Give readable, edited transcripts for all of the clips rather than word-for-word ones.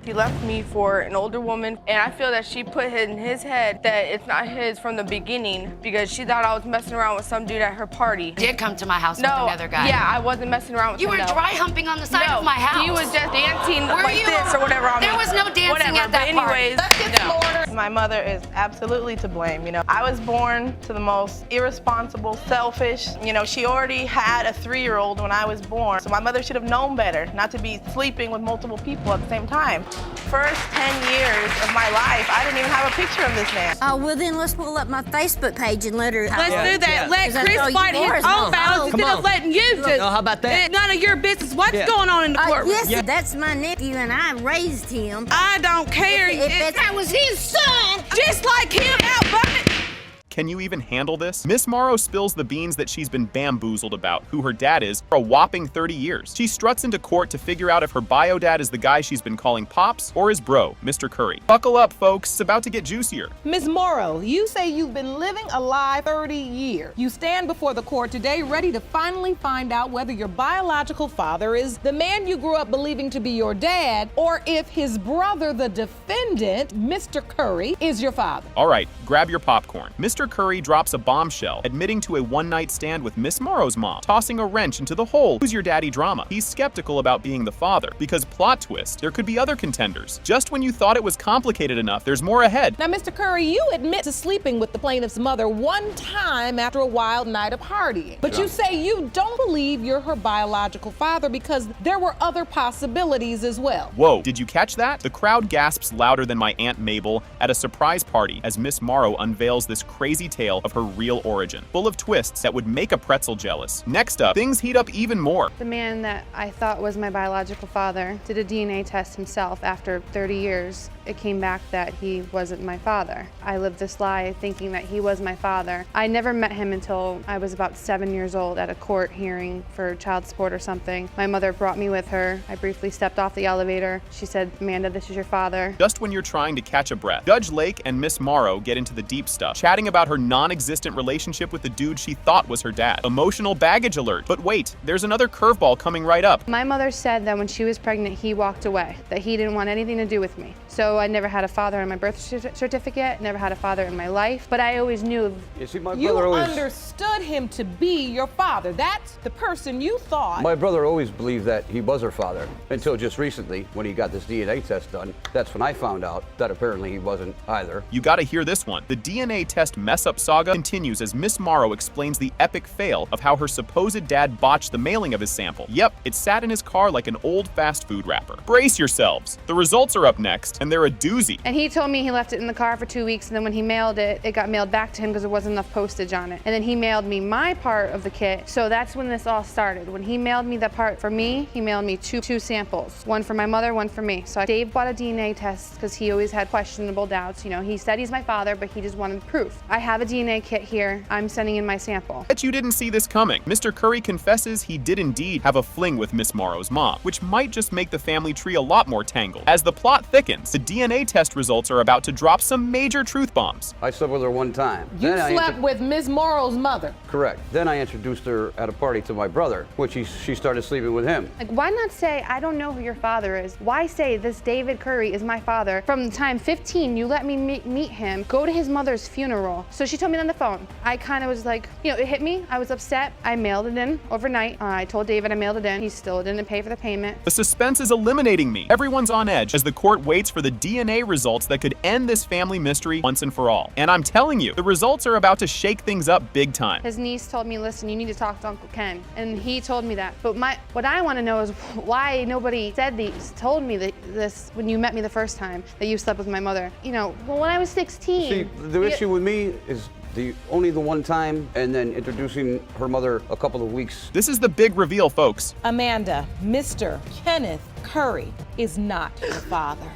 He left me for an older woman, and I feel that she put in his head that it's not his from the beginning because she thought I was messing around with some dude at her party. Did come to my house with another guy. Yeah, I wasn't messing around with him. You were dry humping on the side of my house. He was just dancing like this or whatever. There was no dancing at that party. Anyways, My mother is absolutely to blame. You know, I was born to the most irresponsible, selfish. You know, she already had a 3-year-old when I was born, so my mother should have known better not to be sleeping with multiple people at the same time. First 10 years of my life, I didn't even have a picture of this man. Oh, well then let's pull up my Facebook page and let her. Let's do that. Let Chris fight his own battles instead of letting you just. No, how about that? None of your business. What's going on in the courtroom? Yes, that's my nephew and I raised him. I don't care. If that was his son. Just like him out, but. Can you even handle this? Miss Morrow spills the beans that she's been bamboozled about who her dad is for a whopping 30 years. She struts into court to figure out if her bio dad is the guy she's been calling Pops or his bro, Mr. Curry. Buckle up, folks. It's about to get juicier. Ms. Morrow, you say you've been living a lie 30 years. You stand before the court today ready to finally find out whether your biological father is the man you grew up believing to be your dad, or if his brother, the defendant, Mr. Curry, is your father. All right, grab your popcorn. Mr. Curry drops a bombshell, admitting to a one-night stand with Miss Morrow's mom, tossing a wrench into the whole "who's your daddy" drama. He's skeptical about being the father, because plot twist, there could be other contenders. Just when you thought it was complicated enough, there's more ahead. Now, Mr. Curry, you admit to sleeping with the plaintiff's mother one time after a wild night of partying. But you say you don't believe you're her biological father because there were other possibilities as well. Whoa, did you catch that? The crowd gasps louder than my Aunt Mabel at a surprise party as Miss Morrow unveils this crazy tale of her real origin, full of twists that would make a pretzel jealous. Next up, things heat up even more. The man that I thought was my biological father did a DNA test himself after 30 years. It came back that he wasn't my father. I lived this lie thinking that he was my father. I never met him until I was about 7 years old at a court hearing for child support or something. My mother brought me with her. I briefly stepped off the elevator. She said, "Amanda, this is your father." Just when you're trying to catch a breath, Judge Lake and Miss Morrow get into the deep stuff, chatting about her non-existent relationship with the dude she thought was her dad. Emotional baggage alert. But wait, there's another curveball coming right up. My mother said that when she was pregnant, he walked away, that he didn't want anything to do with me. So I never had a father in my birth certificate, never had a father in my life, but I always knew. You see, my You brother always understood him to be your father. That's the person you thought. My brother always believed that he was her father until just recently when he got this DNA test done. That's when I found out that apparently he wasn't either. You gotta hear this one. The DNA test mess-up saga continues as Miss Morrow explains the epic fail of how her supposed dad botched the mailing of his sample. Yep, it sat in his car like an old fast food wrapper. Brace yourselves. The results are up next, and they're a doozy. And he told me he left it in the car for 2 weeks, and then when he mailed it, it got mailed back to him because there wasn't enough postage on it. And then he mailed me my part of the kit, so that's when this all started. When he mailed me the part for me, he mailed me two samples. One for my mother, one for me. So Dave bought a DNA test because he always had questionable doubts. You know, he said he's my father, but he just wanted proof. I have a DNA kit here. I'm sending in my sample. Bet you didn't see this coming. Mr. Curry confesses he did indeed have a fling with Miss Morrow's mom, which might just make the family tree a lot more tangled. As the plot thickens, the DNA test results are about to drop some major truth bombs. I slept with her one time. You slept with Ms. Morrow's mother. Correct. Then I introduced her at a party to my brother, when she started sleeping with him. Like, why not say, I don't know who your father is? Why say this David Curry is my father? From the time 15, you let me meet him, go to his mother's funeral. So she told me on the phone. I kind of was like, you know, it hit me. I was upset. I mailed it in overnight. I told David I mailed it in. He still didn't pay for the payment. The suspense is eliminating me. Everyone's on edge as the court waits for the DNA results that could end this family mystery once and for all. And I'm telling you, the results are about to shake things up big time. His niece told me, listen, you need to talk to Uncle Ken. And he told me that. But what I want to know is why nobody told me this when you met me the first time, that you slept with my mother. You know, well, when I was 16. See, the issue with me is only the one time, and then introducing her mother a couple of weeks. This is the big reveal, folks. Amanda, Mr. Kenneth Curry is not your father.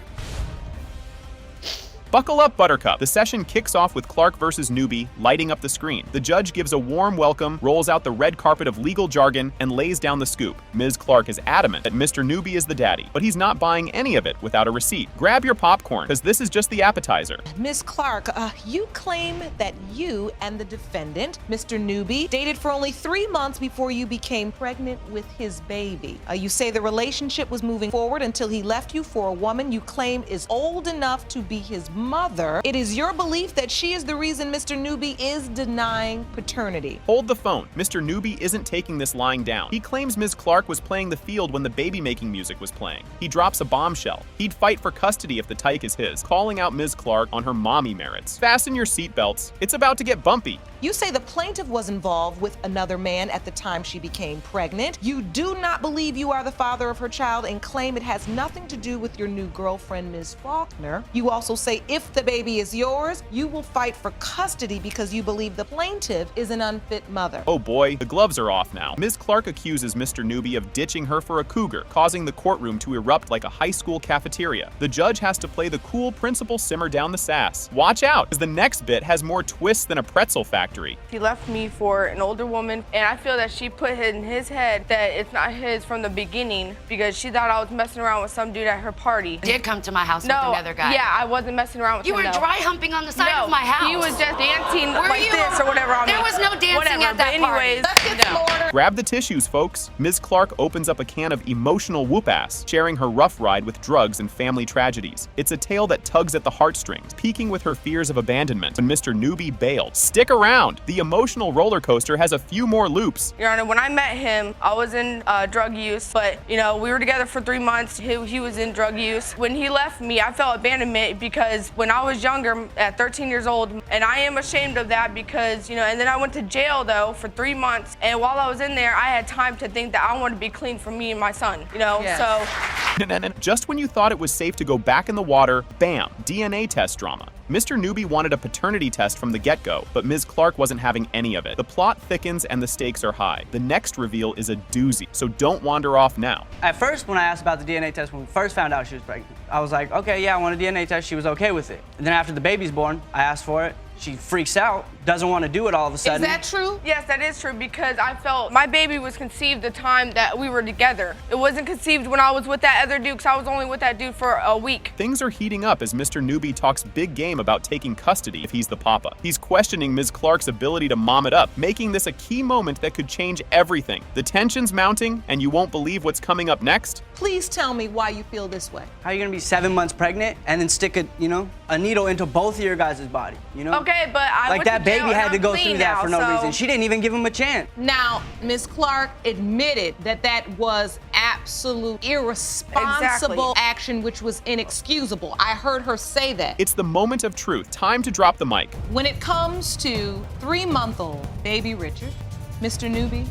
Buckle up, Buttercup. The session kicks off with Clark versus Newby lighting up the screen. The judge gives a warm welcome, rolls out the red carpet of legal jargon, and lays down the scoop. Ms. Clark is adamant that Mr. Newby is the daddy, but he's not buying any of it without a receipt. Grab your popcorn, because this is just the appetizer. Ms. Clark, you claim that you and the defendant, Mr. Newby, dated for only 3 months before you became pregnant with his baby. You say the relationship was moving forward until he left you for a woman you claim is old enough to be his mother. It is your belief that she is the reason Mr. Newby is denying paternity. Hold the phone. Mr. Newby isn't taking this lying down. He claims Ms. Clark was playing the field when the baby-making music was playing. He drops a bombshell. He'd fight for custody if the tyke is his, calling out Ms. Clark on her mommy merits. Fasten your seatbelts. It's about to get bumpy. You say the plaintiff was involved with another man at the time she became pregnant. You do not believe you are the father of her child and claim it has nothing to do with your new girlfriend, Ms. Faulkner. You also say if the baby is yours, you will fight for custody because you believe the plaintiff is an unfit mother. Oh boy, the gloves are off now. Ms. Clark accuses Mr. Newby of ditching her for a cougar, causing the courtroom to erupt like a high school cafeteria. The judge has to play the cool principal simmer down the sass. Watch out, because the next bit has more twists than a pretzel factory. He left me for an older woman, and I feel that she put in his head that it's not his from the beginning because she thought I was messing around with some dude at her party. You did come to my house with another guy. Yeah, I wasn't messing around with him. You were dry humping on the side of my house. He was just dancing Were like you? this or whatever on There was no dancing at that party. Let's get Florida. Grab the tissues, folks. Ms. Clark opens up a can of emotional whoop-ass, sharing her rough ride with drugs and family tragedies. It's a tale that tugs at the heartstrings, peaking with her fears of abandonment when Mr. Newby bailed. Stick around. The emotional roller coaster has a few more loops. Your Honor, when I met him, I was in drug use, but we were together for 3 months. He was in drug use. When he left me, I felt abandonment because when I was younger, at 13 years old, and I am ashamed of that because, and then I went to jail though for 3 months, and while I was in there, I had time to think that I wanted to be clean for me and my son, Yes. so. And just when you thought it was safe to go back in the water, bam, DNA test drama. Mr. Newby wanted a paternity test from the get-go, but Ms. Clark wasn't having any of it. The plot thickens and the stakes are high. The next reveal is a doozy, so don't wander off now. At first, when I asked about the DNA test, when we first found out she was pregnant, I was like, okay, yeah, I want a DNA test. She was okay with it. And then after the baby's born, I asked for it. She freaks out, doesn't want to do it all of a sudden. Is that true? Yes, that is true because I felt my baby was conceived the time that we were together. It wasn't conceived when I was with that other dude because I was only with that dude for a week. Things are heating up as Mr. Newby talks big game about taking custody if he's the papa. He's questioning Ms. Clark's ability to mom it up, making this a key moment that could change everything. The tension's mounting, and you won't believe what's coming up next. Please tell me why you feel this way. How are you gonna be 7 months pregnant and then stick a needle into both of your guys' body, Okay, but I like went that to jail baby had and to I'm go clean through that now, for no so. reason. She didn't even give him a chance. Now, Ms. Clark admitted that was absolute irresponsible action, which was inexcusable. I heard her say that. It's the moment of truth. Time to drop the mic. When it comes to 3-month-old baby Richard, Mr. Newby,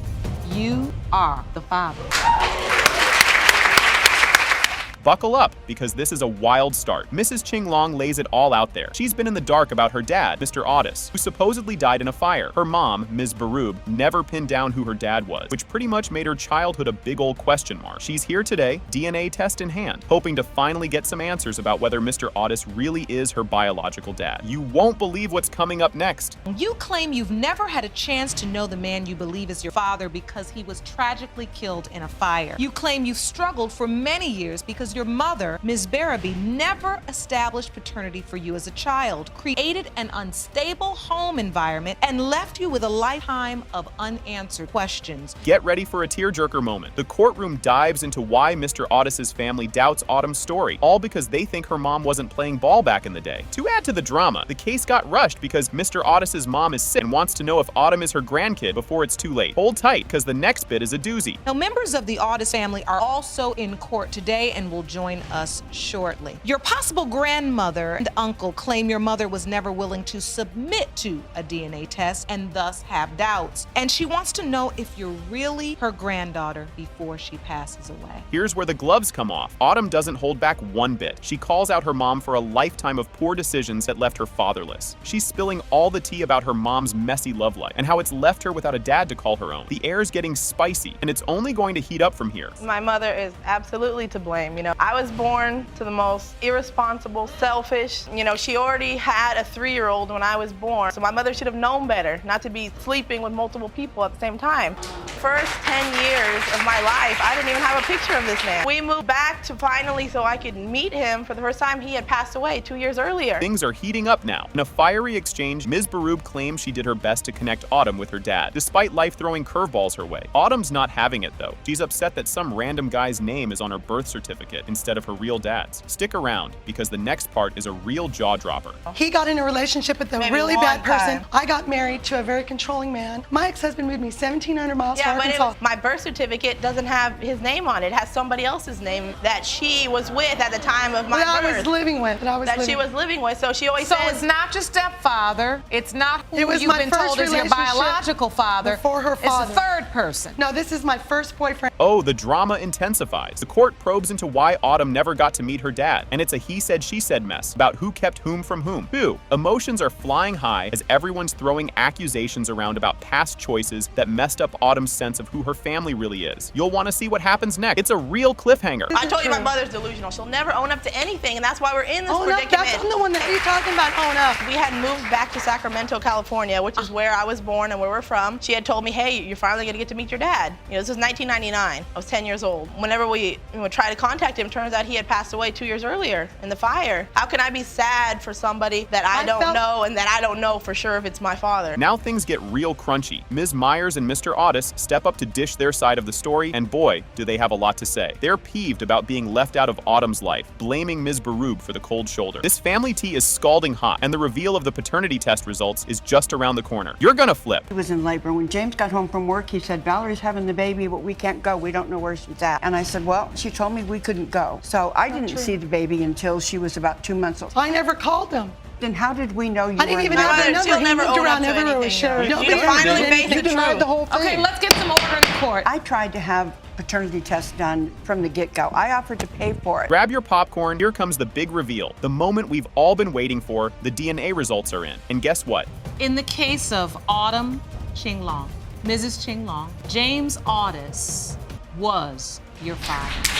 you are the father. Buckle up, because this is a wild start. Mrs. Ching Long lays it all out there. She's been in the dark about her dad, Mr. Otis, who supposedly died in a fire. Her mom, Ms. Baroob, never pinned down who her dad was, which pretty much made her childhood a big old question mark. She's here today, DNA test in hand, hoping to finally get some answers about whether Mr. Otis really is her biological dad. You won't believe what's coming up next. You claim you've never had a chance to know the man you believe is your father because he was tragically killed in a fire. You claim you've struggled for many years because your mother, Ms. Barabee, never established paternity for you as a child, created an unstable home environment, and left you with a lifetime of unanswered questions. Get ready for a tearjerker moment. The courtroom dives into why Mr. Otis's family doubts Autumn's story, all because they think her mom wasn't playing ball back in the day. To add to the drama, the case got rushed because Mr. Otis's mom is sick and wants to know if Autumn is her grandkid before it's too late. Hold tight, because the next bit is a doozy. Now, members of the Otis family are also in court today and will join us shortly. Your possible grandmother and uncle claim your mother was never willing to submit to a DNA test and thus have doubts. And she wants to know if you're really her granddaughter before she passes away. Here's where the gloves come off. Autumn doesn't hold back one bit. She calls out her mom for a lifetime of poor decisions that left her fatherless. She's spilling all the tea about her mom's messy love life and how it's left her without a dad to call her own. The air's getting spicy, and it's only going to heat up from here. My mother is absolutely to blame. I was born to the most irresponsible, selfish, she already had a 3-year-old when I was born. So my mother should have known better not to be sleeping with multiple people at the same time. First 10 years of my life, I didn't even have a picture of this man. We moved back to finally so I could meet him for the first time. He had passed away 2 years earlier. Things are heating up now. In a fiery exchange, Ms. Berube claims she did her best to connect Autumn with her dad, despite life throwing curveballs her way. Autumn's not having it though. She's upset that some random guy's name is on her birth certificate instead of her real dad's. Stick around, because the next part is a real jaw-dropper. He got in a relationship with a really bad person. I got married to a very controlling man. My ex-husband moved me 1,700 miles to Arkansas. But my birth certificate doesn't have his name on it. It has somebody else's name that she was with at the time of my birth. I was living with. She was living with, so she always says. So it's not your stepfather. It's not who It was you've my been first told is your relationship biological father. before her father. It's a third person. No, this is my first boyfriend. Oh, the drama intensifies. The court probes into why Autumn never got to meet her dad, and it's a he said she said mess about who kept whom from whom. Who? Emotions are flying high as everyone's throwing accusations around about past choices that messed up Autumn's sense of who her family really is. You'll want to see what happens next. It's a real cliffhanger. I told you my mother's delusional. She'll never own up to anything, and that's why we're in this predicament. I'm the one that you're talking about. Own up. We had moved back to Sacramento, California, which is where I was born and where we're from. She had told me, hey, you're finally gonna get to meet your dad. This is 1999. I was 10 years old. Whenever we tried to contact him, turns out he had passed away 2 years earlier in the fire. How can I be sad for somebody that I don't know and that I don't know for sure if it's my father? Now things get real crunchy. Ms. Myers and Mr. Otis step up to dish their side of the story, and boy, do they have a lot to say. They're peeved about being left out of Autumn's life, blaming Ms. Berube for the cold shoulder. This family tea is scalding hot, and the reveal of the paternity test results is just around the corner. You're gonna flip. He was in labor. When James got home from work, he said, Valerie's having the baby, but we can't go. We don't know where she's at. And I said, well, she told me we couldn't go. So I didn't see the baby until she was about 2 months old. I never called them. Then how did we know you I didn't even have their number. She'll He never moved own around up to everywhere with anything, Sharon. though. You finally face the denied truth. the whole thing. Okay, let's get some order in court. I tried to have paternity tests done from the get-go. I offered to pay for it. Grab your popcorn, here comes the big reveal. The moment we've all been waiting for, the DNA results are in. And guess what? In the case of Autumn Chinglong, Mrs. Chinglong, James Otis was your father.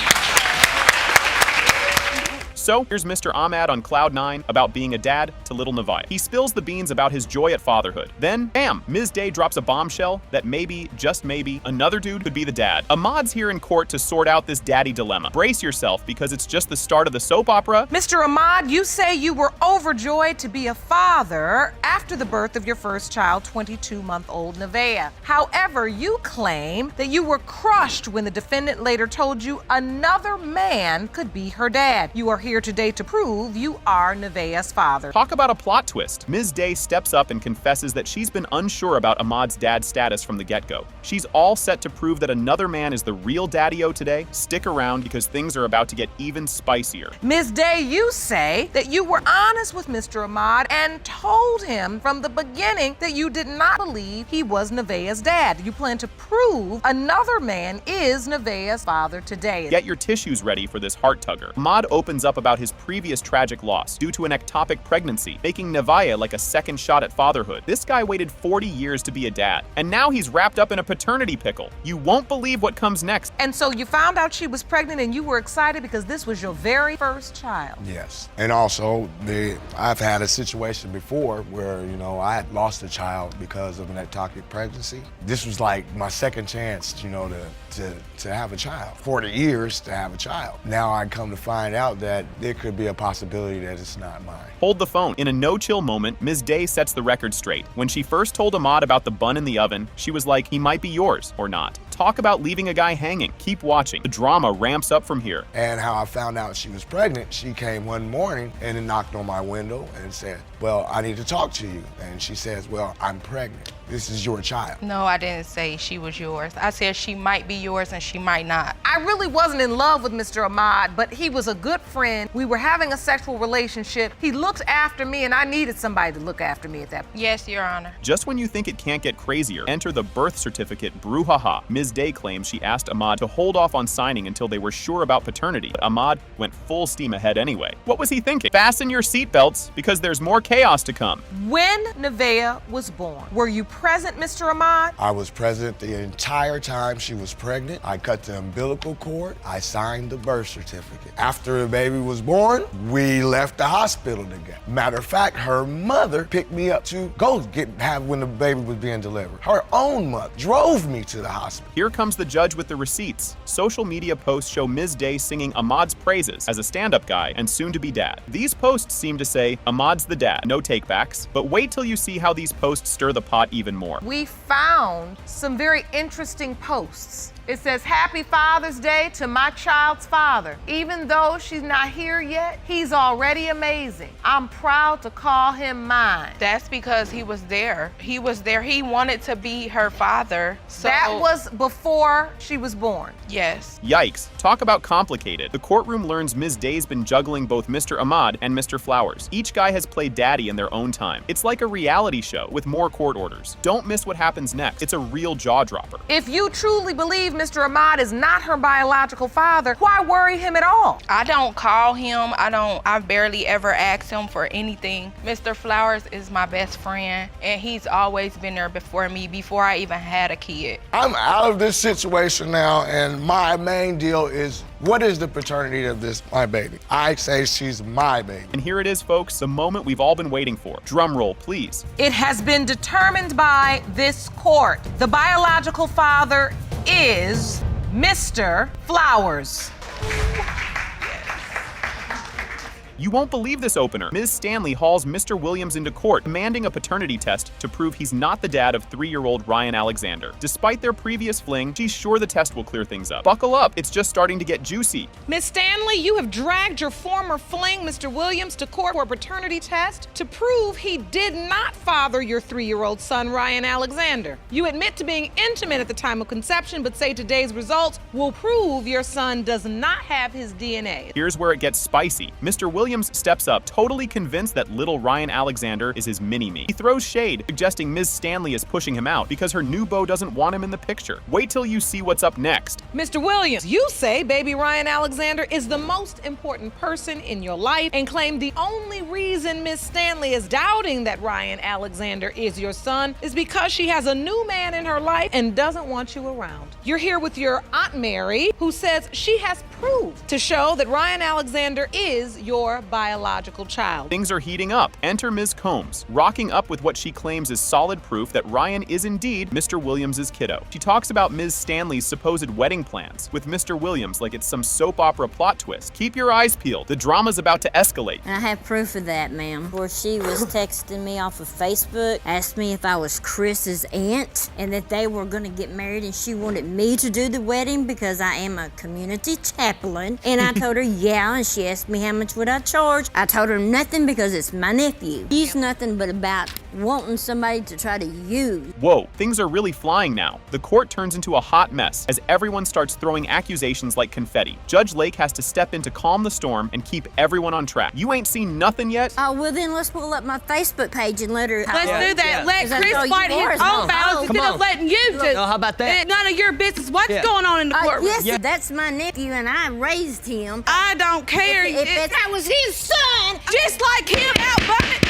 So here's Mr. Ahmad on cloud 9 about being a dad to little Nevaeh. He spills the beans about his joy at fatherhood. Then, bam, Ms. Day drops a bombshell that maybe, just maybe, another dude could be the dad. Ahmad's here in court to sort out this daddy dilemma. Brace yourself, because it's just the start of the soap opera. Mr. Ahmad, you say you were overjoyed to be a father after the birth of your first child, 22-month-old Nevaeh. However, you claim that you were crushed when the defendant later told you another man could be her dad. You are here today to prove you are Nevaeh's father. Talk about a plot twist. Ms. Day steps up and confesses that she's been unsure about Ahmad's dad's status from the get-go. She's all set to prove that another man is the real daddy-o today. Stick around, because things are about to get even spicier. Ms. Day, you say that you were honest with Mr. Ahmad and told him from the beginning that you did not believe he was Nevaeh's dad. You plan to prove another man is Nevaeh's father today. Get your tissues ready for this heart-tugger. Ahmad opens up about his previous tragic loss due to an ectopic pregnancy, making Nevaeh like a second shot at fatherhood. This guy waited 40 years to be a dad, and now he's wrapped up in a paternity pickle. You won't believe what comes next. And so you found out she was pregnant and you were excited because this was your very first child. Yes. And also, I've had a situation before where, I had lost a child because of an ectopic pregnancy. This was like my second chance, to have a child. 40 years to have a child. Now I come to find out that there could be a possibility that it's not mine. Hold the phone. In a no-chill moment, Ms. Day sets the record straight. When she first told Ahmad about the bun in the oven, she was like, he might be yours or not. Talk about leaving a guy hanging. Keep watching. The drama ramps up from here. And how I found out she was pregnant, she came one morning and then knocked on my window and said, well, I need to talk to you. And she says, well, I'm pregnant. This is your child. No, I didn't say she was yours. I said she might be yours and she might not. I really wasn't in love with Mr. Ahmad, but he was a good friend. We were having a sexual relationship. He looked after me, and I needed somebody to look after me at that point. Yes, Your Honor. Just when you think it can't get crazier, enter the birth certificate brouhaha. Ms. Day claims she asked Ahmad to hold off on signing until they were sure about paternity, but Ahmad went full steam ahead anyway. What was he thinking? Fasten your seatbelts, because there's more chaos to come. When Nevaeh was born, were you present, Mr. Ahmad? I was present the entire time she was pregnant. I cut the umbilical cord. I signed the birth certificate. After the baby was born, we left the hospital together. Matter of fact, her mother picked me up to go have when the baby was being delivered. Her own mother drove me to the hospital. Here comes the judge with the receipts. Social media posts show Ms. Day singing Ahmad's praises as a stand-up guy and soon-to-be dad. These posts seem to say, Ahmad's the dad, no takebacks. But wait till you see how these posts stir the pot even more. We found some very interesting posts. It says, Happy Father's Day to my child's father. Even though she's not here yet, he's already amazing. I'm proud to call him mine. That's because he was there. He was there. He wanted to be her father. So that was before she was born. Yes. Yikes. Talk about complicated. The courtroom learns Ms. Day's been juggling both Mr. Ahmad and Mr. Flowers. Each guy has played daddy in their own time. It's like a reality show with more court orders. Don't miss what happens next. It's a real jaw-dropper. If you truly believe Mr. Ahmad is not her biological father, why worry him at all? I don't call him. I barely ever ask him for anything. Mr. Flowers is my best friend, and he's always been there before me, before I even had a kid. I'm out of this situation now, and my main deal is, what is the paternity of my baby? I say she's my baby. And here it is, folks, the moment we've all been waiting for. Drum roll, please. It has been determined by this court. The biological father is Mr. Flowers. You won't believe this opener. Ms. Stanley hauls Mr. Williams into court, demanding a paternity test to prove he's not the dad of 3-year-old Ryan Alexander. Despite their previous fling, she's sure the test will clear things up. Buckle up, it's just starting to get juicy. Miss Stanley, you have dragged your former fling, Mr. Williams, to court for a paternity test to prove he did not father your 3-year-old son, Ryan Alexander. You admit to being intimate at the time of conception, but say today's results will prove your son does not have his DNA. Here's where it gets spicy. Mr. Williams steps up, totally convinced that little Ryan Alexander is his mini-me. He throws shade, suggesting Ms. Stanley is pushing him out because her new beau doesn't want him in the picture. Wait till you see what's up next. Mr. Williams, you say baby Ryan Alexander is the most important person in your life and claim the only reason Ms. Stanley is doubting that Ryan Alexander is your son is because she has a new man in her life and doesn't want you around. You're here with your Aunt Mary, who says she has proof to show that Ryan Alexander is your biological child. Things are heating up. Enter Ms. Combs, rocking up with what she claims is solid proof that Ryan is indeed Mr. Williams' kiddo. She talks about Ms. Stanley's supposed wedding plans with Mr. Williams like it's some soap opera plot twist. Keep your eyes peeled. The drama's about to escalate. And I have proof of that, ma'am. Where she was texting me off of Facebook, asked me if I was Chris's aunt, and that they were gonna get married, and she wanted me to do the wedding because I am a community chaplain. And I told her, yeah, and she asked me how much would I charge. I told her nothing because it's my nephew. She's nothing but about wanting somebody to try to use. Whoa, things are really flying now. The court turns into a hot mess as everyone starts throwing accusations like confetti. Judge Lake has to step in to calm the storm and keep everone on track. You ain't seen nothing yet? Oh, well then let's pull up my Facebook page and let her... Let's do that. Let Chris fight his own battles instead of letting you do. No, how about that? None of your business. What's going on in the courtroom? Yes, that's my nephew and I raised him. I don't care. If that was his son. Just like him out, bucket.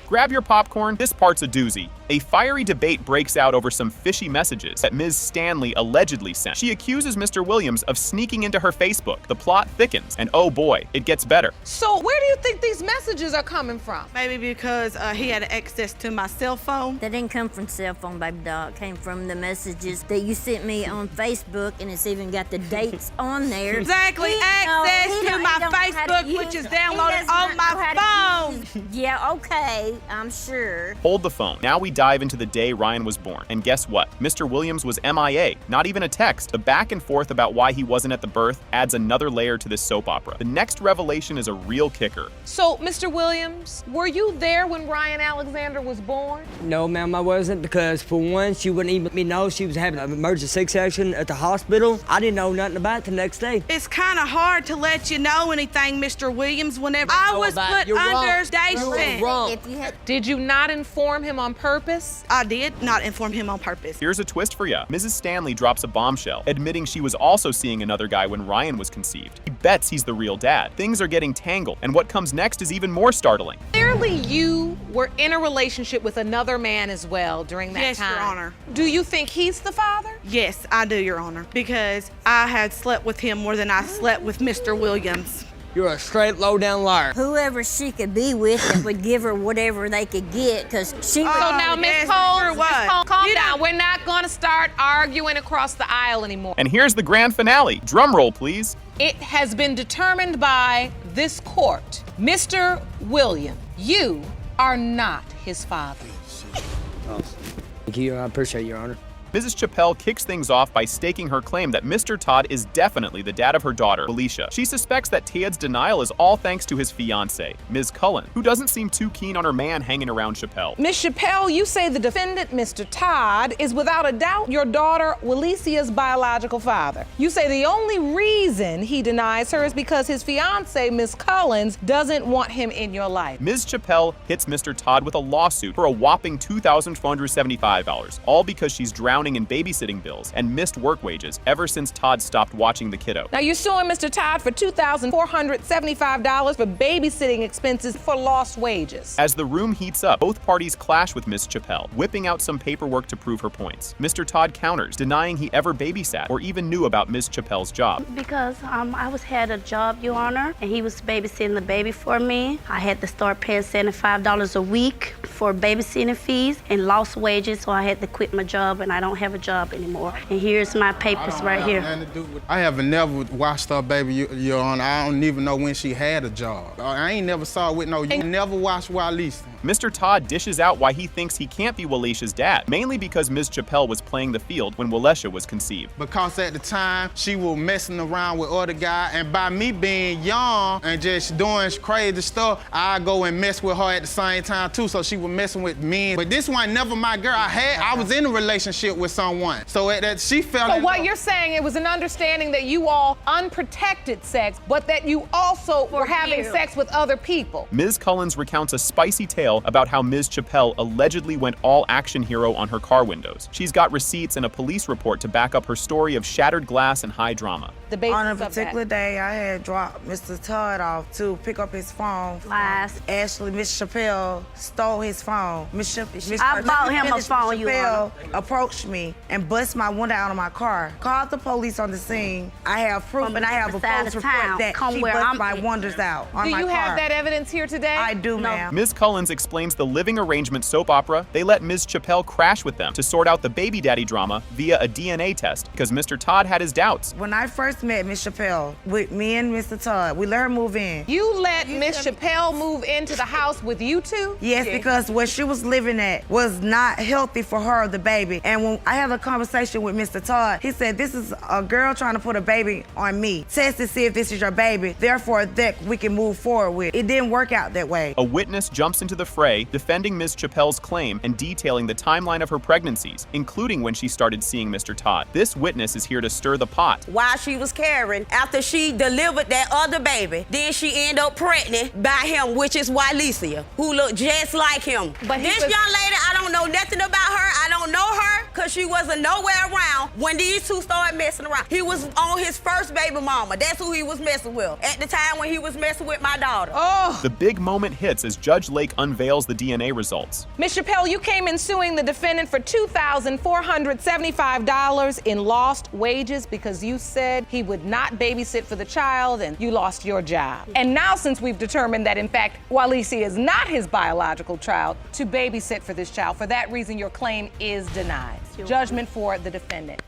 Grab your popcorn, this part's a doozy. A fiery debate breaks out over some fishy messages that Ms. Stanley allegedly sent. She accuses Mr. Williams of sneaking into her Facebook. The plot thickens, and oh boy, it gets better. So where do you think these messages are coming from? Maybe because he had access to my cell phone. That didn't come from cell phone, baby doll. It came from the messages that you sent me on Facebook, and it's even got the dates on there. Exactly, access to my Facebook, which is downloaded on my phone. Yeah, okay, I'm sure. Hold the phone. Now we dive into the day Ryan was born. And guess what? Mr. Williams was MIA, not even a text. The back and forth about why he wasn't at the birth adds another layer to this soap opera. The next revelation is a real kicker. So, Mr. Williams, were you there when Ryan Alexander was born? No, ma'am, I wasn't, because for one, she wouldn't even let me know she was having an emergency C-section at the hospital. I didn't know nothing about it the next day. It's kind of hard to let you know anything, Mr. Williams, whenever I was put under station. Did you not inform him on purpose? I did not inform him on purpose. Here's a twist for ya. Mrs. Stanley drops a bombshell, admitting she was also seeing another guy when Ryan was conceived. He bets he's the real dad. Things are getting tangled, and what comes next is even more startling. Clearly, apparently you were in a relationship with another man as well during that Yes, time. Your Honor. Do you think he's the father? Yes, I do, Your Honor, because I had slept with him more than I slept with Mr. Williams. You're a straight low-down liar. Whoever she could be with that would give her whatever they could get, because she So now, Miss Cole, calm down. We're not going to start arguing across the aisle anymore. And here's the grand finale. Drum roll, please. It has been determined by this court, Mr. William, you are not his father. Thank you. I appreciate it, Your Honor. Mrs. Chappelle kicks things off by staking her claim that Mr. Todd is definitely the dad of her daughter, Alicia. She suspects that Tad's denial is all thanks to his fiancée, Ms. Cullen, who doesn't seem too keen on her man hanging around Chappelle. Ms. Chappelle, you say the defendant, Mr. Todd, is without a doubt your daughter, Walicia's biological father. You say the only reason he denies her is because his fiancée, Ms. Collins, doesn't want him in your life. Ms. Chappelle hits Mr. Todd with a lawsuit for a whopping $2,475, all because she's drowning in babysitting bills and missed work wages ever since Todd stopped watching the kiddo. Now you're suing Mr. Todd for $2,475 for babysitting expenses for lost wages. As the room heats up, both parties clash with Ms. Chappelle, whipping out some paperwork to prove her points. Mr. Todd counters, denying he ever babysat or even knew about Ms. Chappelle's job. Because I had a job, Your Honor, and he was babysitting the baby for me. I had to start paying $75 a week for babysitting fees and lost wages, so I had to quit my job, and I don't have a job anymore. And here's my papers right here. I have never watched her baby, Your Honor. I don't even know when she had a job. I ain't never saw it with no, you never watched Walisa. Mr. Todd dishes out why he thinks he can't be Walicia's dad, mainly because Ms. Chappelle was playing the field when Walicia was conceived. Because at the time, she was messing around with other guys, and by me being young and just doing crazy stuff, I go and mess with her at the same time too, so she was messing with men. But this one never my girl. I was in a relationship with someone, so that she felt. So what you're saying, it was an understanding that you all unprotected sex, but that you also were having sex with other people. Ms. Collins recounts a spicy tale about how Ms. Chappelle allegedly went all action hero on her car windows. She's got receipts and a police report to back up her story of shattered glass and high drama. On a particular day, I had dropped Mr. Todd off to pick up his phone. Lies. Actually, Miss Chappelle stole his phone. I bought him a phone, you Chappelle approached me and bust my window out of my car. Called the police on the scene. I have proof and I have a police report that she bust my windows out on my car. Do you have that evidence here today? I do, ma'am. Ms. Collins explains the living arrangement soap opera. They let Ms. Chappelle crash with them to sort out the baby daddy drama via a DNA test because Mr. Todd had his doubts. When I first met Miss Chappelle with me and Mr. Todd, we let her move in. You let Miss Chappelle move into the house with you two? Yes, because where she was living at was not healthy for her, the baby. And when I had a conversation with Mr. Todd, he said, this is a girl trying to put a baby on me. Test to see if this is your baby. Therefore, that we can move forward with. It didn't work out that way. A witness jumps into the fray, defending Ms. Chappelle's claim and detailing the timeline of her pregnancies, including when she started seeing Mr. Todd. This witness is here to stir the pot. While she was carrying, after she delivered that other baby, then she ended up pregnant by him, which is Walicia, who looked just like him. But this young lady, I don't know nothing about her. I don't know her because she wasn't nowhere around when these two started messing around. He was on his first baby mama. That's who he was messing with at the time when he was messing with my daughter. Oh! The big moment hits as Judge Lake unveils the DNA results. Ms. Chappelle, you came in suing the defendant for $2,475 in lost wages because you said he would not babysit for the child and you lost your job. And now, since we've determined that, in fact, Walicia is not his biological child, to babysit for this child, for that reason, your claim is denied. Judgment for the defendant.